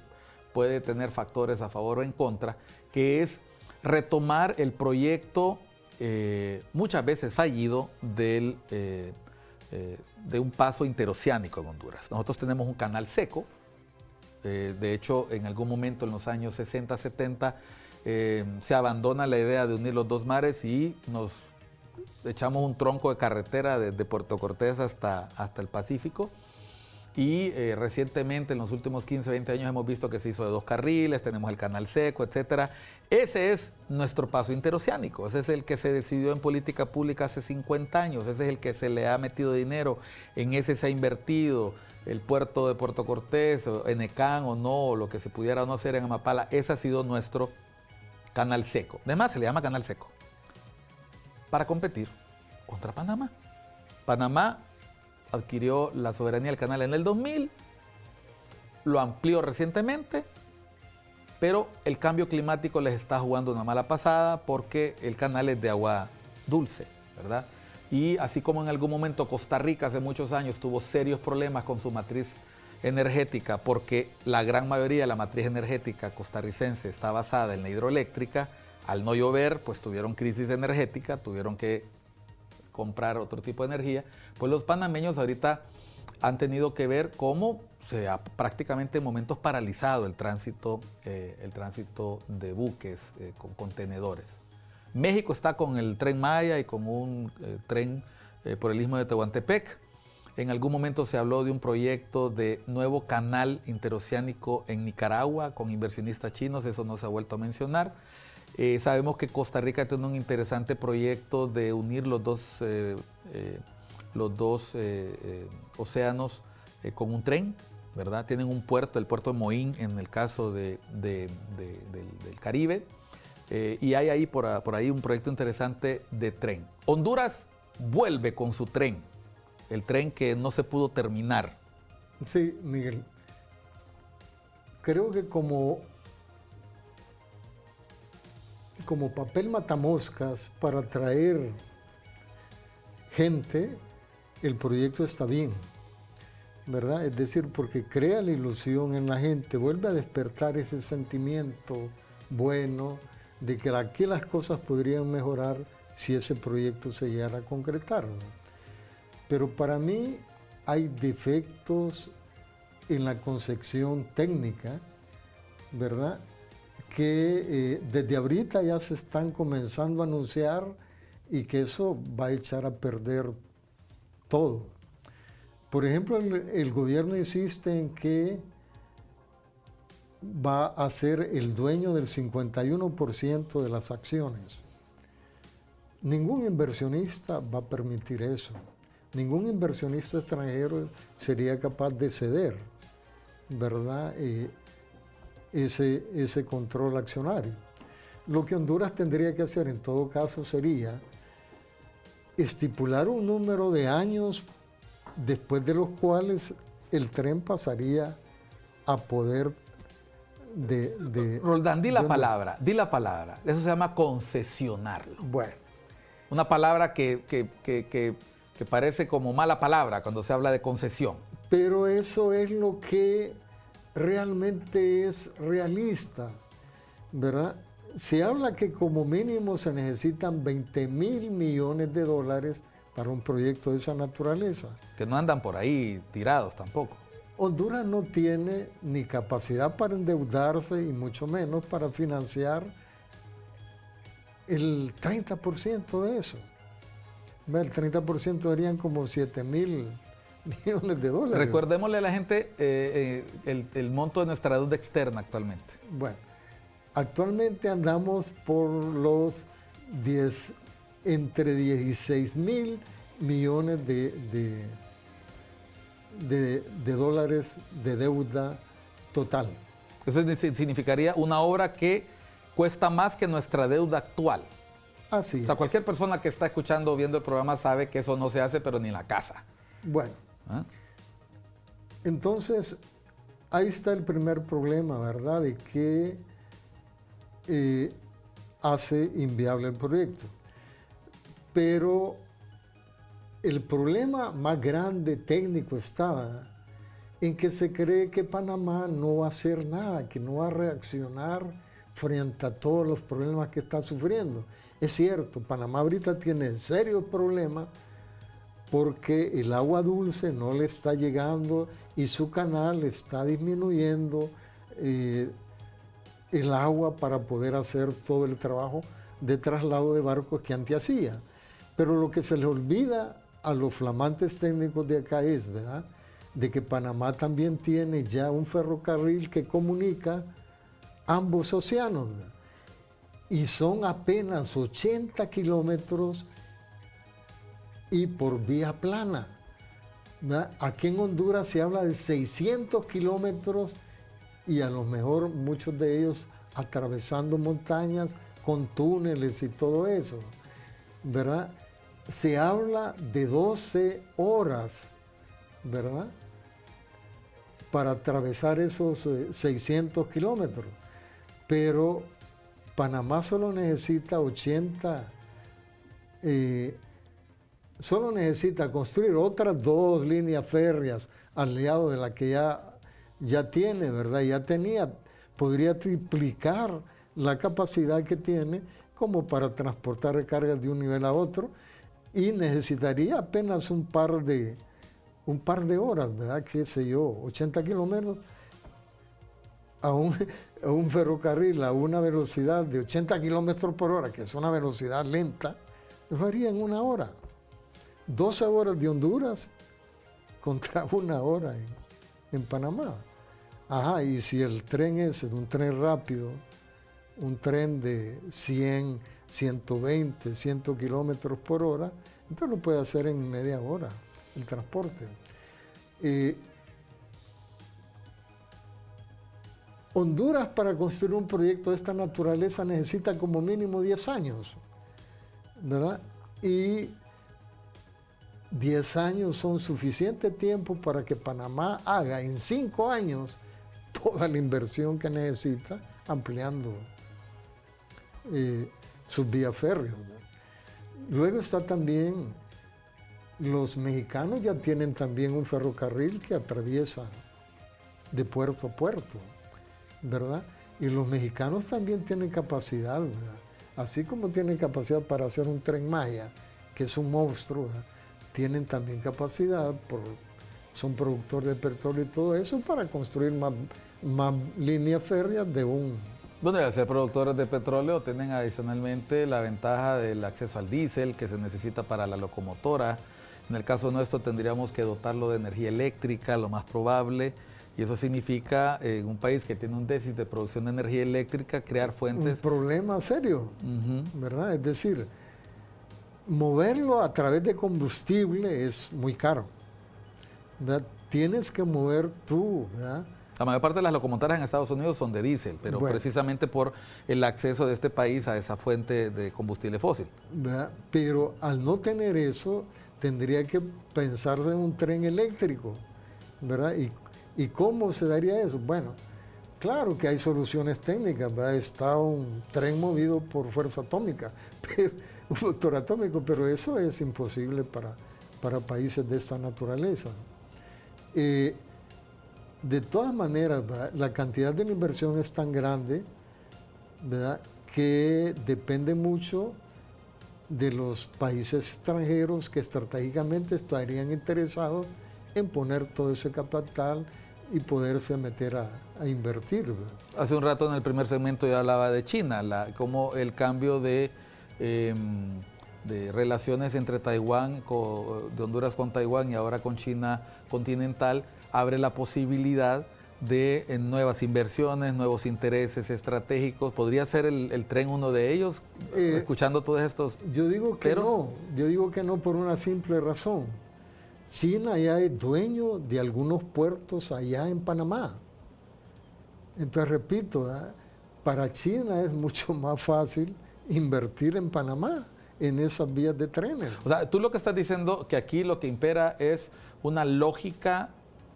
puede tener factores a favor o en contra, que es retomar el proyecto muchas veces fallido de un paso interoceánico en Honduras. Nosotros tenemos un canal seco, de hecho en algún momento en los años 60, 70 se abandona la idea de unir los dos mares y nos echamos un tronco de carretera desde Puerto Cortés hasta el Pacífico. Y recientemente, en los últimos 15, 20 años, hemos visto que se hizo de 2 carriles, tenemos el canal seco, etc. Ese es nuestro paso interoceánico, ese es el que se decidió en política pública hace 50 años, ese es el que se le ha metido dinero, en ese se ha invertido. El puerto de Puerto Cortés, Enecán o no, lo que se pudiera o no hacer en Amapala, ese ha sido nuestro canal seco. Además, se le llama canal seco para competir contra Panamá. Panamá adquirió la soberanía del canal en el 2000, lo amplió recientemente, pero el cambio climático les está jugando una mala pasada porque el canal es de agua dulce, ¿verdad? Y así como en algún momento Costa Rica hace muchos años tuvo serios problemas con su matriz energética, porque la gran mayoría de la matriz energética costarricense está basada en la hidroeléctrica, al no llover, pues tuvieron crisis energética, tuvieron que comprar otro tipo de energía. Pues los panameños ahorita han tenido que ver cómo se ha prácticamente en momentos paralizado el tránsito de buques con contenedores. México está con el Tren Maya y con un tren por el istmo de Tehuantepec. En algún momento se habló de un proyecto de nuevo canal interoceánico en Nicaragua con inversionistas chinos, eso no se ha vuelto a mencionar. Sabemos que Costa Rica tiene un interesante proyecto de unir los dos océanos con un tren, ¿verdad? Tienen un puerto, el puerto de Moín en el caso del Caribe, y hay ahí por ahí un proyecto interesante de tren. Honduras vuelve con su tren, el tren que no se pudo terminar. Sí, Miguel. Creo que como papel matamoscas para atraer gente, el proyecto está bien. ¿verdad? Es decir, porque crea la ilusión en la gente, vuelve a despertar ese sentimiento bueno de que aquí las cosas podrían mejorar si ese proyecto se llegara a concretar, ¿no? Pero para mí hay defectos en la concepción técnica, ¿verdad? Que desde ahorita ya se están comenzando a anunciar y que eso va a echar a perder todo. Por ejemplo, el gobierno insiste en que va a ser el dueño del 51% de las acciones. Ningún inversionista va a permitir eso. Ningún inversionista extranjero sería capaz de ceder, ¿verdad? Ese control accionario. Lo que Honduras tendría que hacer en todo caso sería estipular un número de años después de los cuales el tren pasaría a poder de Roldán, di la palabra. Eso se llama concesionarlo. Bueno. Una palabra que parece como mala palabra cuando se habla de concesión. Pero eso es lo que realmente es realista, ¿verdad? Se habla que como mínimo se necesitan 20.000 millones de dólares para un proyecto de esa naturaleza. Que no andan por ahí tirados tampoco. Honduras no tiene ni capacidad para endeudarse y mucho menos para financiar el 30% de eso. El 30% serían como 7.000 millones de dólares. Recordémosle a la gente el monto de nuestra deuda externa actualmente. Bueno, actualmente andamos por los entre 16.000 millones de dólares de deuda total. Eso significaría una obra que cuesta más que nuestra deuda actual. Así es. O sea, cualquier persona que está escuchando o viendo el programa sabe que eso no se hace, pero ni en la casa. Bueno, entonces ahí está el primer problema, ¿verdad? De que hace inviable el proyecto. Pero el problema más grande técnico está en que se cree que Panamá no va a hacer nada, que no va a reaccionar frente a todos los problemas que está sufriendo. Es cierto, Panamá ahorita tiene serios problemas porque el agua dulce no le está llegando y su canal está disminuyendo el agua para poder hacer todo el trabajo de traslado de barcos que antes hacía. Pero lo que se les olvida a los flamantes técnicos de acá es, ¿verdad?, de que Panamá también tiene ya un ferrocarril que comunica ambos océanos, ¿verdad? Y son apenas 80 kilómetros y por vía plana, ¿verdad? Aquí en Honduras se habla de 600 kilómetros y a lo mejor muchos de ellos atravesando montañas con túneles y todo eso, ¿verdad? Se habla de 12 horas, ¿verdad?, para atravesar esos 600 kilómetros. Pero Panamá solo necesita solo necesita construir otras 2 líneas férreas al lado de la que ya tiene, ¿verdad? Ya tenía, podría triplicar la capacidad que tiene como para transportar recargas de un nivel a otro y necesitaría apenas un par de horas, ¿verdad? Qué sé yo, 80 kilómetros a un ferrocarril a una velocidad de 80 kilómetros por hora, que es una velocidad lenta, lo haría en 1 hora. 12 horas de Honduras contra 1 hora en Panamá. Ajá, y si el tren es un tren rápido, un tren de 100, 120, 100 kilómetros por hora, entonces lo puede hacer en media hora el transporte. Honduras, para construir un proyecto de esta naturaleza, necesita como mínimo 10 años, ¿verdad? Y 10 años son suficiente tiempo para que Panamá haga en 5 años toda la inversión que necesita, ampliando sus vías férreas, ¿verdad? Luego está también los mexicanos ya tienen también un ferrocarril que atraviesa de puerto a puerto, ¿verdad? Y los mexicanos también tienen capacidad, ¿verdad? Así como tienen capacidad para hacer un Tren Maya, que es un monstruo, ¿verdad? Tienen también capacidad, son productores de petróleo y todo eso, para construir más líneas férreas de un... Bueno, y al ser productores de petróleo tienen adicionalmente la ventaja del acceso al diésel que se necesita para la locomotora. En el caso nuestro tendríamos que dotarlo de energía eléctrica, lo más probable, y eso significa, en un país que tiene un déficit de producción de energía eléctrica, crear fuentes... Un problema serio, ¿verdad? Es decir, moverlo a través de combustible es muy caro, ¿verdad? Tienes que mover tú, ¿verdad? La mayor parte de las locomotoras en Estados Unidos son de diésel, pero bueno, precisamente por el acceso de este país a esa fuente de combustible fósil. ¿verdad? Pero al no tener eso, tendría que pensarse en un tren eléctrico, ¿verdad? ¿Y cómo se daría eso? Bueno, claro que hay soluciones técnicas, ¿verdad? Está un tren movido por fuerza atómica, un motor atómico, pero eso es imposible para países de esta naturaleza. De todas maneras, ¿verdad? La cantidad de la inversión es tan grande, ¿verdad?, que depende mucho de los países extranjeros que estratégicamente estarían interesados en poner todo ese capital y poderse meter a invertir, ¿verdad? Hace un rato en el primer segmento ya hablaba de China, como el cambio de relaciones entre Taiwán, de Honduras con Taiwán y ahora con China continental, abre la posibilidad de nuevas inversiones, nuevos intereses estratégicos. ¿Podría ser el tren uno de ellos, escuchando todos estos? Yo digo que no, yo digo que no por una simple razón. China ya es dueño de algunos puertos allá en Panamá. Entonces, repito, ¿verdad?, para China es mucho más fácil invertir en Panamá, en esas vías de trenes. O sea, tú lo que estás diciendo que aquí lo que impera es una lógica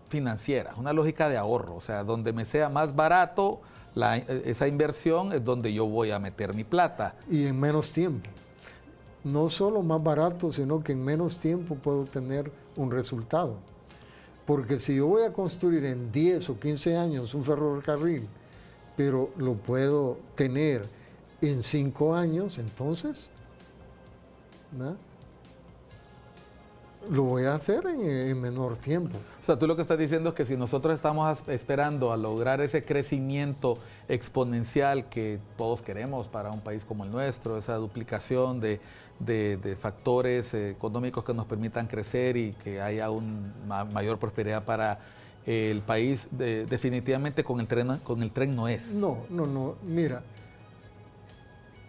financiera, una lógica de ahorro, o sea, donde me sea más barato esa inversión es donde yo voy a meter mi plata. Y en menos tiempo. No solo más barato, sino que en menos tiempo puedo tener un resultado. Porque si yo voy a construir en 10 o 15 años un ferrocarril, pero lo puedo tener en 5 años, entonces, ¿no?, lo voy a hacer en menor tiempo. O sea, tú lo que estás diciendo es que si nosotros estamos esperando a lograr ese crecimiento exponencial que todos queremos para un país como el nuestro, esa duplicación de factores económicos que nos permitan crecer y que haya una mayor prosperidad para el país, definitivamente con el tren no es. No. Mira,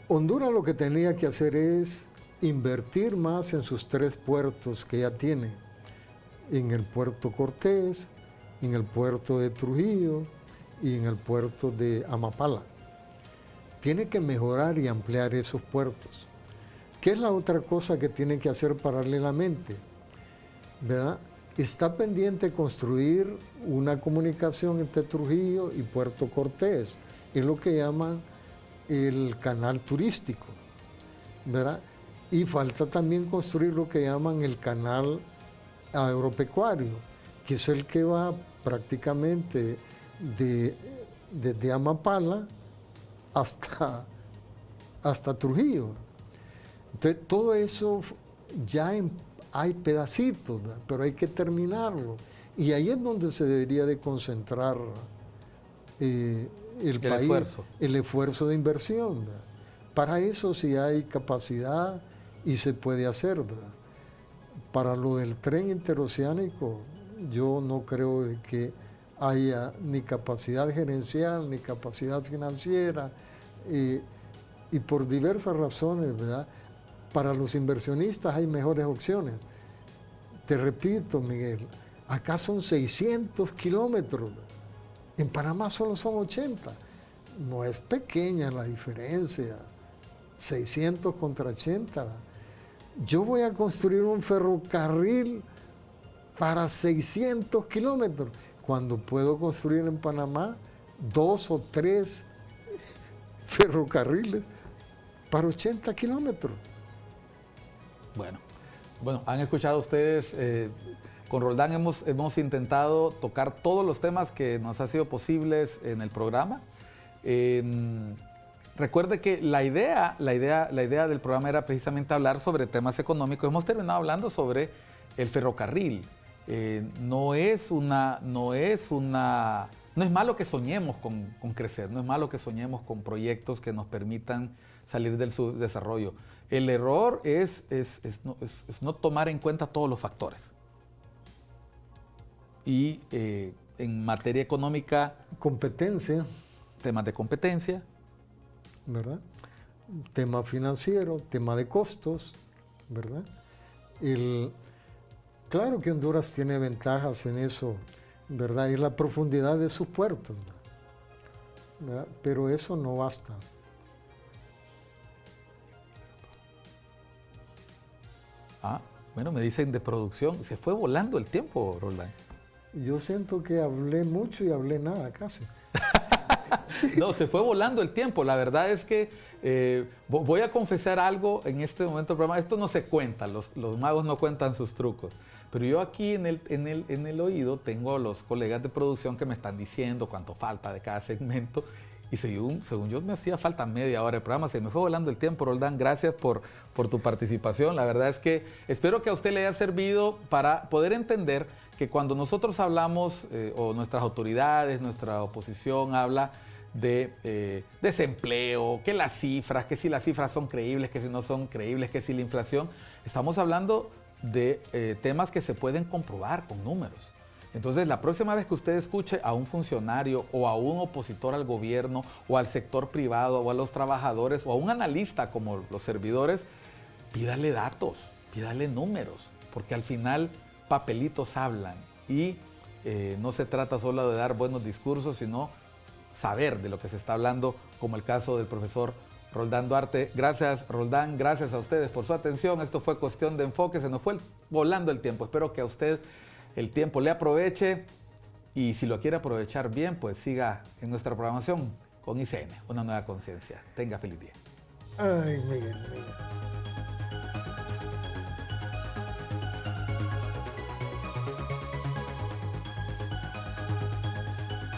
Honduras lo que tenía que hacer es invertir más en sus 3 puertos que ya tiene, en el puerto Cortés, en el puerto de Trujillo y en el puerto de Amapala. Tiene que mejorar y ampliar esos puertos. ¿Qué es la otra cosa que tiene que hacer paralelamente? ¿Verdad? Está pendiente construir una comunicación entre Trujillo y Puerto Cortés, es lo que llaman el canal turístico, ¿verdad? Y falta también construir lo que llaman el canal agropecuario, que es el que va prácticamente desde Amapala hasta Trujillo. Entonces, todo eso ya hay pedacitos, ¿verdad?, pero hay que terminarlo. Y ahí es donde se debería de concentrar el país, el esfuerzo de inversión, ¿verdad? Para eso sí hay capacidad y se puede hacer, ¿verdad? Para lo del tren interoceánico, yo no creo de que haya ni capacidad gerencial, ni capacidad financiera, y por diversas razones, ¿verdad? Para los inversionistas hay mejores opciones. Te repito, Miguel, acá son 600 kilómetros, en Panamá solo son 80. No es pequeña la diferencia, 600 contra 80. Yo voy a construir un ferrocarril para 600 kilómetros, cuando puedo construir en Panamá 2 o 3 ferrocarriles para 80 kilómetros. Bueno, Bueno, han escuchado ustedes, con Roldán hemos intentado tocar todos los temas que nos ha sido posibles en el programa. Recuerde que la idea del programa era precisamente hablar sobre temas económicos. Hemos terminado hablando sobre el ferrocarril. No es malo que soñemos con crecer, no es malo que soñemos con proyectos que nos permitan salir del subdesarrollo. El error es no tomar en cuenta todos los factores. Y en materia económica... Competencia. Temas de competencia. ¿Verdad? Tema financiero, tema de costos, ¿verdad? Claro que Honduras tiene ventajas en eso, ¿verdad? Y la profundidad de sus puertos, ¿verdad? Pero eso no basta. Bueno, me dicen de producción, se fue volando el tiempo, Roldán. Yo siento que hablé mucho y hablé nada casi. No, se fue volando el tiempo. La verdad es que voy a confesar algo en este momento del programa. Esto no se cuenta, los magos no cuentan sus trucos. Pero yo aquí en el oído tengo a los colegas de producción que me están diciendo cuánto falta de cada segmento. Y según yo me hacía falta media hora de programa. Se me fue volando el tiempo, Roldán. Gracias por tu participación. La verdad es que espero que a usted le haya servido para poder entender que cuando nosotros hablamos, o nuestras autoridades, nuestra oposición habla de desempleo, que las cifras, que si las cifras son creíbles, que si no son creíbles, que si la inflación, estamos hablando de temas que se pueden comprobar con números. Entonces, la próxima vez que usted escuche a un funcionario o a un opositor al gobierno o al sector privado o a los trabajadores o a un analista como los servidores, pídale datos, pídale números, porque al final papelitos hablan y no se trata solo de dar buenos discursos, sino saber de lo que se está hablando, como el caso del profesor Roldán Duarte. Gracias, Roldán, gracias a ustedes por su atención. Esto fue Cuestión de Enfoque, se nos fue volando el tiempo. Espero que a usted el tiempo le aproveche y si lo quiere aprovechar bien, pues siga en nuestra programación con ICN, una nueva conciencia. Tenga feliz día. Ay, Miguel.